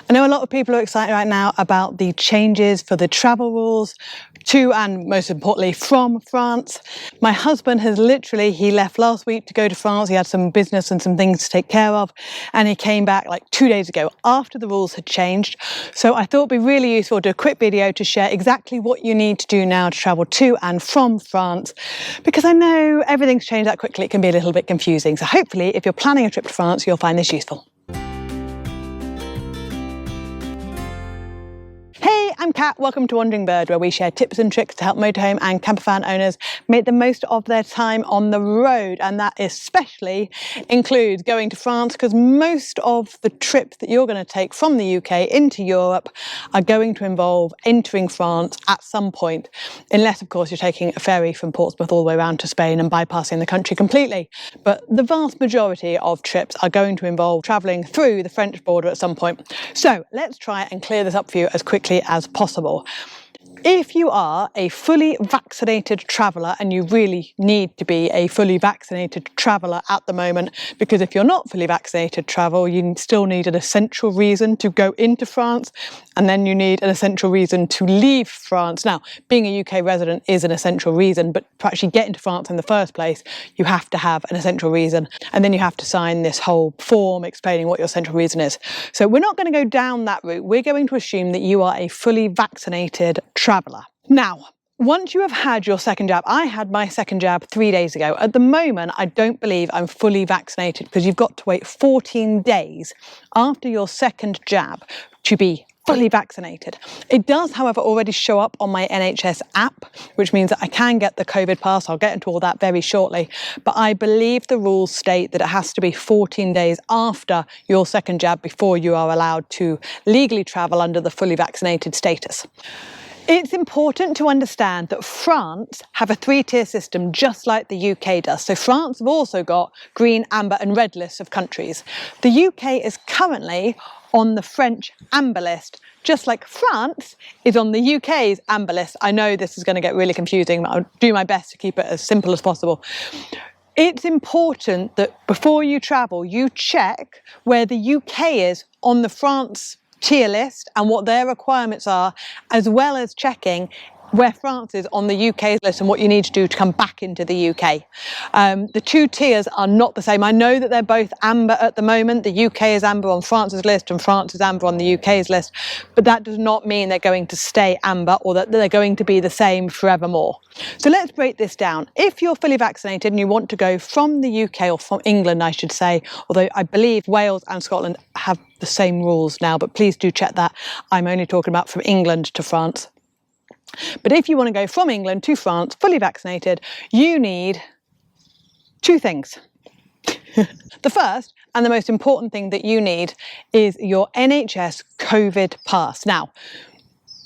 I know a lot of people are excited right now about the changes for the travel rules to and most importantly from France. My husband has he left last week to go to France. He had some business and some things to take care of, and he came back like 2 days ago after the rules had changed. So I thought it'd be really useful to do a quick video to share exactly what you need to do now to travel to and from France, because I know everything's changed that quickly. It can be a little bit confusing. So hopefully if you're planning a trip to France, you'll find this useful. Hey, I'm Kat, welcome to Wandering Bird, where we share tips and tricks to help motorhome and campervan owners make the most of their time on the road. And that especially includes going to France, because most of the trips that you're going to take from the UK into Europe are going to involve entering France at some point, unless of course you're taking a ferry from Portsmouth all the way around to Spain and bypassing the country completely. But the vast majority of trips are going to involve travelling through the French border at some point. So let's try and clear this up for you as quickly as possible. If you are a fully vaccinated traveller, and you really need to be a fully vaccinated traveller at the moment, because if you're not fully vaccinated travel, you still need an essential reason to go into France, and then you need an essential reason to leave France. Now, being a UK resident is an essential reason, but to actually get into France in the first place, you have to have an essential reason, and then you have to sign this whole form explaining what your essential reason is. So we're not going to go down that route. We're going to assume that you are a fully vaccinated traveller. Now, once you have had your second jab, I had my second jab 3 days ago. At the moment, I don't believe I'm fully vaccinated, because you've got to wait 14 days after your second jab to be fully vaccinated. It does, however, already show up on my NHS app, which means that I can get the COVID pass. I'll get into all that very shortly. But I believe the rules state that it has to be 14 days after your second jab before you are allowed to legally travel under the fully vaccinated status. It's important to understand that France have a three-tier system just like the UK does. So France have also got green, amber and red lists of countries. The UK is currently on the French amber list, just like France is on the UK's amber list. I know this is going to get really confusing, but I'll do my best to keep it as simple as possible. It's important that before you travel, you check where the UK is on the France tier list and what their requirements are, as well as checking where France is on the UK's list and what you need to do to come back into the UK. The two tiers are not the same. I know that they're both amber at the moment. The UK is amber on France's list and France is amber on the UK's list, but that does not mean they're going to stay amber or that they're going to be the same forevermore. So let's break this down. If you're fully vaccinated and you want to go from the UK, or from England, I should say, although I believe Wales and Scotland have the same rules now, but please do check that. I'm only talking about from England to France. But if you want to go from England to France fully vaccinated, you need two things. The first and the most important thing that you need is your NHS COVID pass. Now,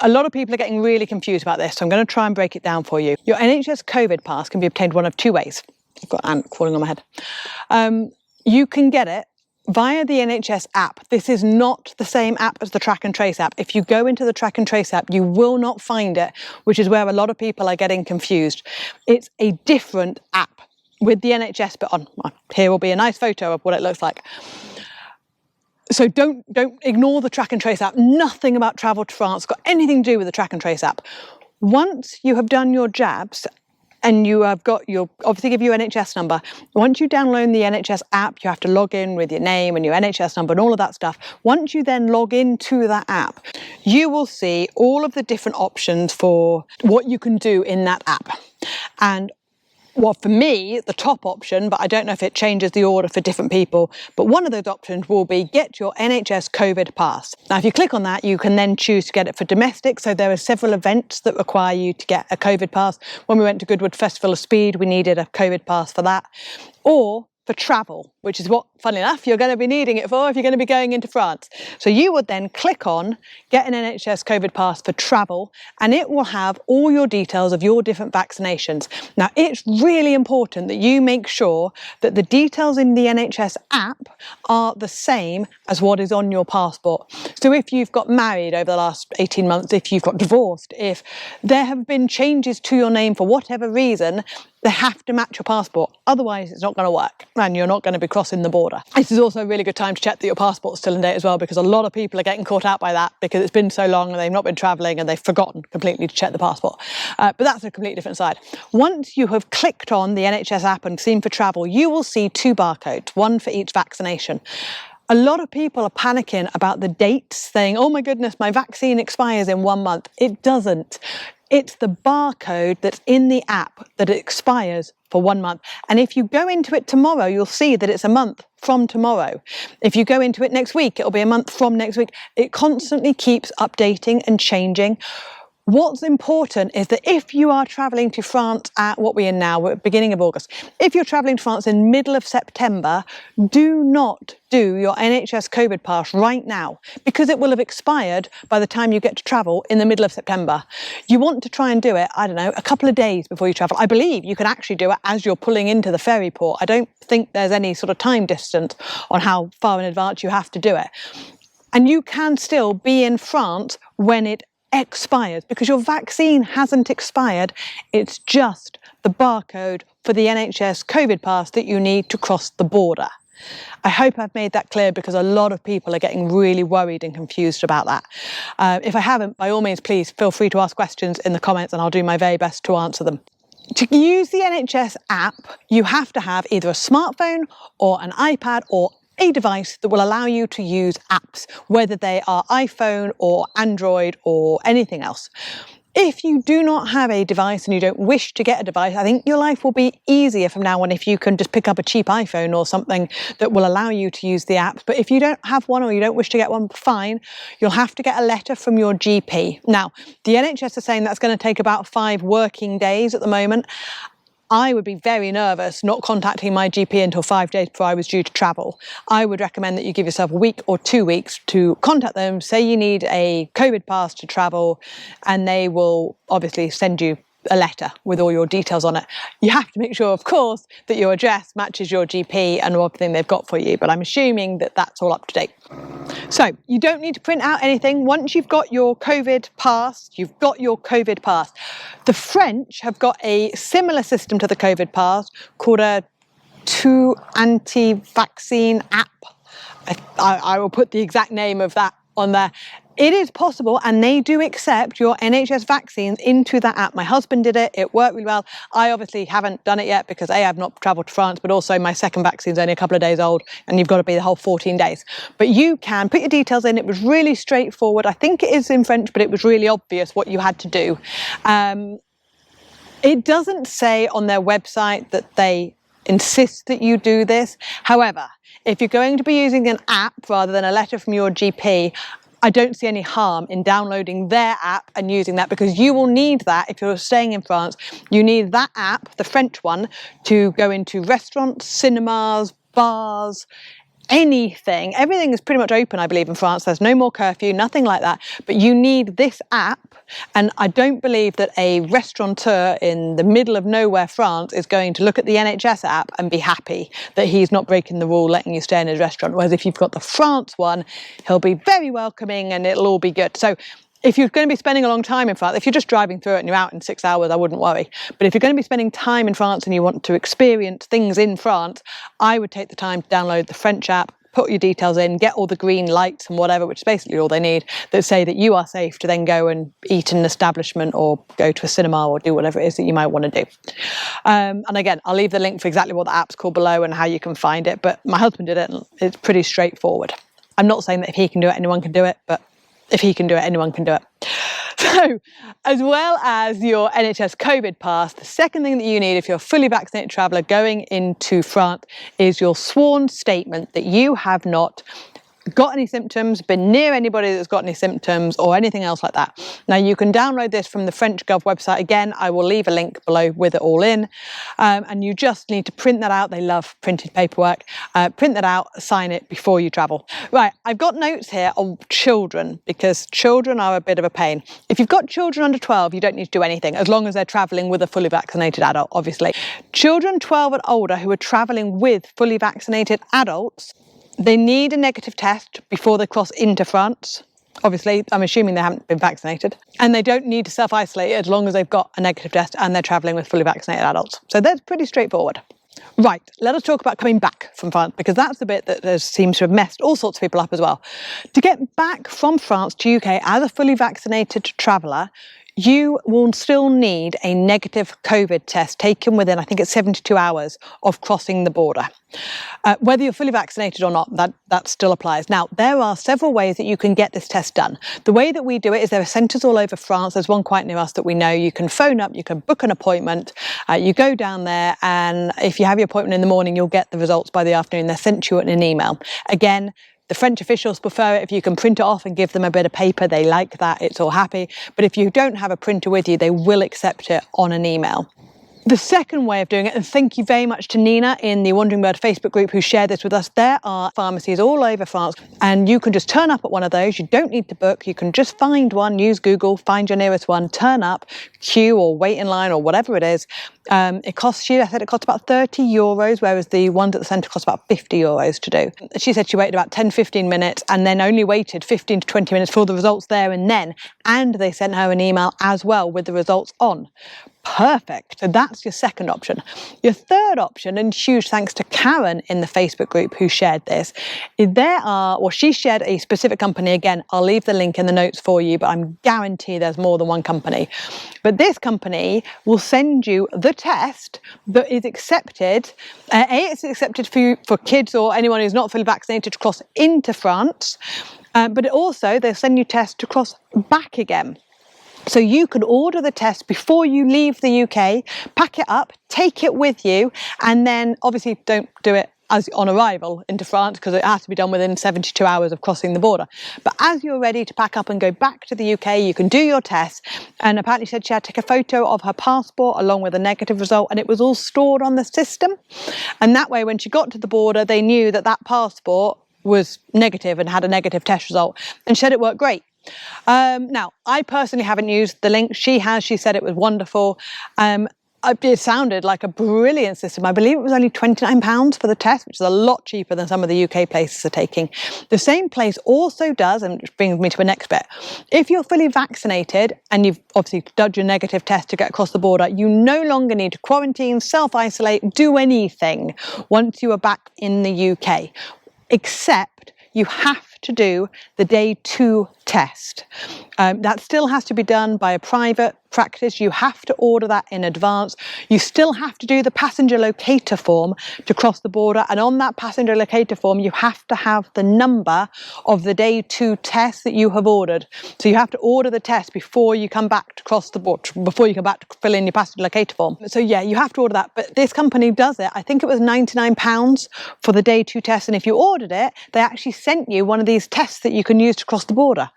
a lot of people are getting really confused about this, so I'm going to try and break it down for you. Your NHS COVID pass can be obtained one of two ways. I've got an ant crawling on my head. You can get it via the NHS app. This is not the same app as the Track and Trace app. If you go into the Track and Trace app, you will not find it, which is where a lot of people are getting confused. It's a different app with the NHS bit on. Here will be a nice photo of what it looks like. So don't ignore the Track and Trace app. Nothing about travel to France got anything to do with the Track and Trace app. Once you have done your jabs, and you have got your, obviously give you an NHS number. Once you download the NHS app, you have to log in with your name and your NHS number and all of that stuff. Once you then log into that app, you will see all of the different options for what you can do in that app. And well, for me, the top option, but I don't know if it changes the order for different people, but one of those options will be get your NHS COVID pass. Now, if you click on that, you can then choose to get it for domestic. So there are several events that require you to get a COVID pass. When we went to Goodwood Festival of Speed, we needed a COVID pass for that. Or for travel, which is what, funnily enough, you're going to be needing it for if you're going to be going into France. So you would then click on get an NHS COVID pass for travel, and it will have all your details of your different vaccinations. Now, it's really important that you make sure that the details in the NHS app are the same as what is on your passport. So if you've got married over the last 18 months, if you've got divorced, if there have been changes to your name for whatever reason, They have to match your passport, otherwise it's not going to work and you're not going to be crossing the border. This is also a really good time to check that your passport's still in date as well, because a lot of people are getting caught out by that because it's been so long and they've not been travelling and they've forgotten completely to check the passport. But that's a completely different side. Once you have clicked on the NHS app and seen for travel, you will see 2 barcodes, one for each vaccination. A lot of people are panicking about the dates, saying, oh my goodness, my vaccine expires in 1 month. It doesn't. It's the barcode that's in the app that expires for 1 month. And if you go into it tomorrow, you'll see that it's a month from tomorrow. If you go into it next week, it'll be a month from next week. It constantly keeps updating and changing. What's important is that if you are travelling to France at what we're in now, we're at the beginning of August, if you're travelling to France in middle of September, do not do your NHS COVID pass right now, because it will have expired by the time you get to travel in the middle of September. You want to try and do it, I don't know, a couple of days before you travel. I believe you can actually do it as you're pulling into the ferry port. I don't think there's any sort of time distance on how far in advance you have to do it. And you can still be in France when it expires, because your vaccine hasn't expired. It's just the barcode for the NHS COVID pass that you need to cross the border. I hope I've made that clear, because a lot of people are getting really worried and confused about that. If I haven't, by all means, please feel free to ask questions in the comments and I'll do my very best to answer them. To use the NHS app, you have to have either a smartphone or an iPad or a device that will allow you to use apps, whether they are iPhone or Android or anything else. If you do not have a device and you don't wish to get a device, I think your life will be easier from now on if you can just pick up a cheap iPhone or something that will allow you to use the apps. But if you don't have one or you don't wish to get one, fine, you'll have to get a letter from your GP. Now, the NHS are saying that's going to take about 5 working days at the moment. I would be very nervous not contacting my GP until 5 days before I was due to travel. I would recommend that you give yourself a week or 2 weeks to contact them, say you need a COVID pass to travel, and they will obviously send you a letter with all your details on it. You have to make sure, of course, that your address matches your GP and everything they've got for you, but I'm assuming that that's all up to date. So you don't need to print out anything. Once you've got your COVID pass, you've got your COVID pass. The French have got a similar system to the COVID pass called a 2 anti-vaccine app. I will put the exact name of that on there. It is possible, and they do accept your NHS vaccines into that app. My husband did it, it worked really well. I obviously haven't done it yet because A, I've not travelled to France, but also my second vaccine is only a couple of days old and you've got to be the whole 14 days. But you can put your details in. It was really straightforward. I think it is in French, but it was really obvious what you had to do. It doesn't say on their website that they insist that you do this. However, if you're going to be using an app rather than a letter from your GP, I don't see any harm in downloading their app and using that, because you will need that if you're staying in France. You need that app, the French one, to go into restaurants, cinemas, bars, anything. Everything is pretty much open, I believe, in France. There's no more curfew, nothing like that. But you need this app. And I don't believe that a restaurateur in the middle of nowhere France is going to look at the NHS app and be happy that he's not breaking the rule letting you stay in his restaurant. Whereas if you've got the France one, he'll be very welcoming and it'll all be good. So if you're going to be spending a long time in France, if you're just driving through it and you're out in 6 hours, I wouldn't worry. But if you're going to be spending time in France and you want to experience things in France, I would take the time to download the French app, put your details in, get all the green lights and whatever, which is basically all they need, that say that you are safe to then go and eat in an establishment or go to a cinema or do whatever it is that you might want to do. And again, I'll leave the link for exactly what the app's called below and how you can find it. But my husband did it and it's pretty straightforward. I'm not saying that if he can do it, anyone can do it, but if he can do it, anyone can do it. So, as well as your NHS COVID pass, the second thing that you need if you're a fully vaccinated traveller going into France is your sworn statement that you have not got any symptoms, been near anybody that's got any symptoms or anything else like that. Now you can download this from the French Gov website. Again, I will leave a link below with it all in. And you just need to print that out. They love printed paperwork. Print that out, sign it before you travel. Right, I've got notes here on children because children are a bit of a pain. If you've got children under 12, you don't need to do anything as long as they're travelling with a fully vaccinated adult, obviously. Children 12 and older who are travelling with fully vaccinated adults, they need a negative test before they cross into France. Obviously, I'm assuming they haven't been vaccinated, and they don't need to self-isolate as long as they've got a negative test and they're travelling with fully vaccinated adults. So that's pretty straightforward. Right, let us talk about coming back from France, because that's the bit that seems to have messed all sorts of people up as well. To get back from France to UK as a fully vaccinated traveller, you will still need a negative COVID test taken within, I think it's 72 hours of crossing the border. Whether you're fully vaccinated or not, that still applies. Now, there are several ways that you can get this test done. The way that we do it is there are centres all over France. There's one quite near us that we know. You can phone up, you can book an appointment, you go down there, and if you have your appointment in the morning, you'll get the results by the afternoon. They're sent to you in an email. Again, the French officials prefer it if you can print it off and give them a bit of paper. They like that, it's all happy. But if you don't have a printer with you, they will accept it on an email. The second way of doing it, and thank you very much to Nina in the Wandering Bird Facebook group who shared this with us, there are pharmacies all over France and you can just turn up at one of those. You don't need to book, you can just find one, use Google, find your nearest one, turn up, queue or wait in line or whatever it is. It costs you, I said it costs about 30 euros, whereas the ones at the centre cost about 50 euros to do. She said she waited about 10-15 minutes and then only waited 15 to 20 minutes for the results there and then, and they sent her an email as well with the results on. Perfect. So that's your second option. Your third option, and huge thanks to Karen in the Facebook group who shared this, is she shared a specific company. Again, I'll leave the link in the notes for you, but I'm guaranteed there's more than one company. But this company will send you the test that is accepted. It's accepted for kids or anyone who's not fully vaccinated to cross into France, but they'll send you tests to cross back again. So you can order the test before you leave the UK, pack it up, take it with you, and then obviously don't do it as on arrival into France because it has to be done within 72 hours of crossing the border. But as you're ready to pack up and go back to the UK, you can do your test. And apparently she said she had to take a photo of her passport along with a negative result, and it was all stored on the system. And that way, when she got to the border, they knew that that passport was negative and had a negative test result, and she said it worked great. Now, I personally haven't used the link. She has. She said it was wonderful. It sounded like a brilliant system. I believe it was only £29 for the test, which is a lot cheaper than some of the UK places are taking. The same place also does, and which brings me to the next bit, if you're fully vaccinated and you've obviously done your negative test to get across the border, you no longer need to quarantine, self-isolate, do anything once you are back in the UK, except you have to do the day 2 test. That still has to be done by a private practice. You have to order that in advance. You still have to do the passenger locator form to cross the border, and on that passenger locator form you have to have the number of the day 2 test that you have ordered. So you have to order the test before you come back to cross the border, before you come back to fill in your passenger locator form. So yeah, you have to order that, but this company does it. I think it was £99 for the day 2 test, and if you ordered it, they actually sent you one of these tests that you can use to cross the border,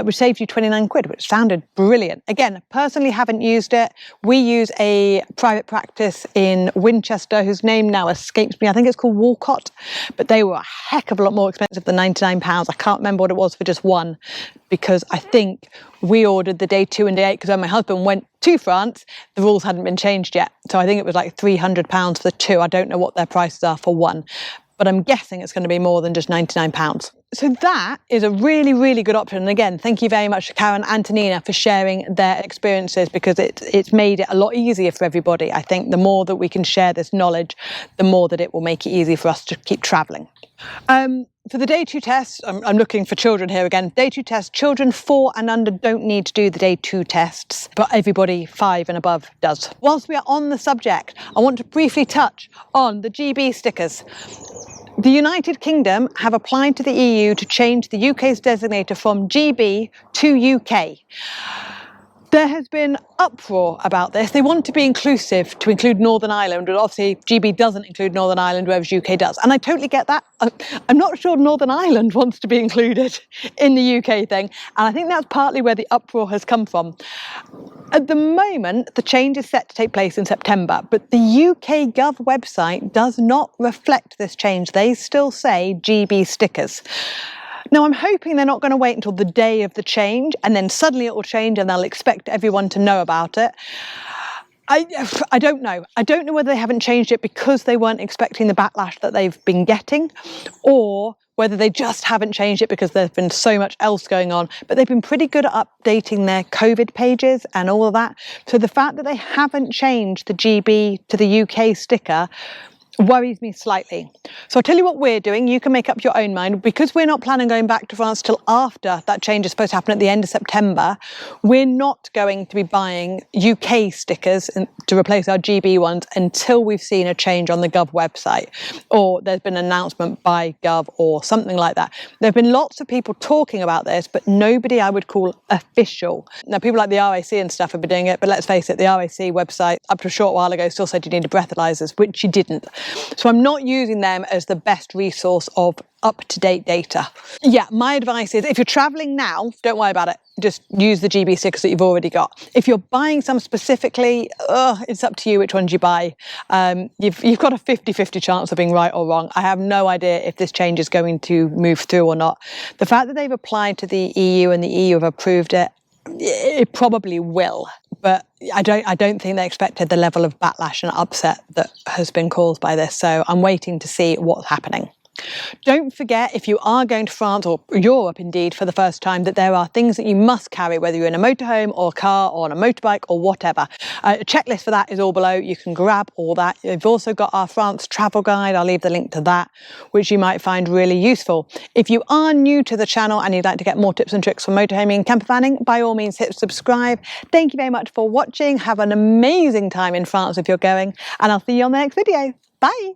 which saved you 29 quid, which sounded brilliant. Again, personally haven't used it. We use a private practice in Winchester whose name now escapes me. I think it's called Walcott, but they were a heck of a lot more expensive than £99. I can't remember what it was for just one, because I think we ordered the day 2 and day 8 because when my husband went to France, the rules hadn't been changed yet. So I think it was like £300 for the 2. I don't know what their prices are for one, but I'm guessing it's going to be more than just £99. So that is a really, really good option. And again, thank you very much to Karen and to Nina for sharing their experiences, because it's made it a lot easier for everybody. I think the more that we can share this knowledge, the more that it will make it easy for us to keep travelling. For the day 2 tests, I'm looking for children here again. Day 2 tests, children 4 and under don't need to do the day 2 tests, but everybody 5 and above does. Whilst we are on the subject, I want to briefly touch on the GB stickers. The United Kingdom have applied to the EU to change the UK's designator from GB to UK. There has been uproar about this. They want to be inclusive, to include Northern Ireland, but obviously GB doesn't include Northern Ireland, whereas UK does. And I totally get that. I'm not sure Northern Ireland wants to be included in the UK thing. And I think that's partly where the uproar has come from. At the moment, the change is set to take place in September, but the UK Gov website does not reflect this change. They still say GB stickers. Now, I'm hoping they're not going to wait until the day of the change and then suddenly it will change and they'll expect everyone to know about it. I don't know. I don't know whether they haven't changed it because they weren't expecting the backlash that they've been getting, or whether they just haven't changed it because there's been so much else going on, but they've been pretty good at updating their COVID pages and all of that. So the fact that they haven't changed the GB to the UK sticker worries me slightly. So I'll tell you what we're doing. You can make up your own mind. Because we're not planning on going back to France till after that change is supposed to happen at the end of September, we're not going to be buying UK stickers to replace our GB ones until we've seen a change on the Gov website, or there's been an announcement by Gov or something like that. There have been lots of people talking about this, but nobody I would call official. Now, people like the RAC and stuff have been doing it, but let's face it, the RAC website up to a short while ago still said you needed breathalyzers, which you didn't. So I'm not using them as the best resource of up-to-date data. Yeah, my advice is if you're traveling now, don't worry about it. Just use the GB stickers that you've already got. If you're buying some specifically, it's up to you which ones you buy. You've got a 50-50 chance of being right or wrong. I have no idea if this change is going to move through or not. The fact that they've applied to the EU and the EU have approved it, it probably will, but I don't think they expected the level of backlash and upset that has been caused by this. So I'm waiting to see what's happening. Don't forget, if you are going to France or Europe indeed for the first time, that there are things that you must carry, whether you're in a motorhome or a car or on a motorbike or whatever. A checklist for that is all below. You can grab all that. You've also got our France travel guide. I'll leave the link to that, which you might find really useful. If you are new to the channel and you'd like to get more tips and tricks for motorhoming and campervanning, by all means hit subscribe. Thank you very much for watching. Have an amazing time in France if you're going, and I'll see you on the next video. Bye.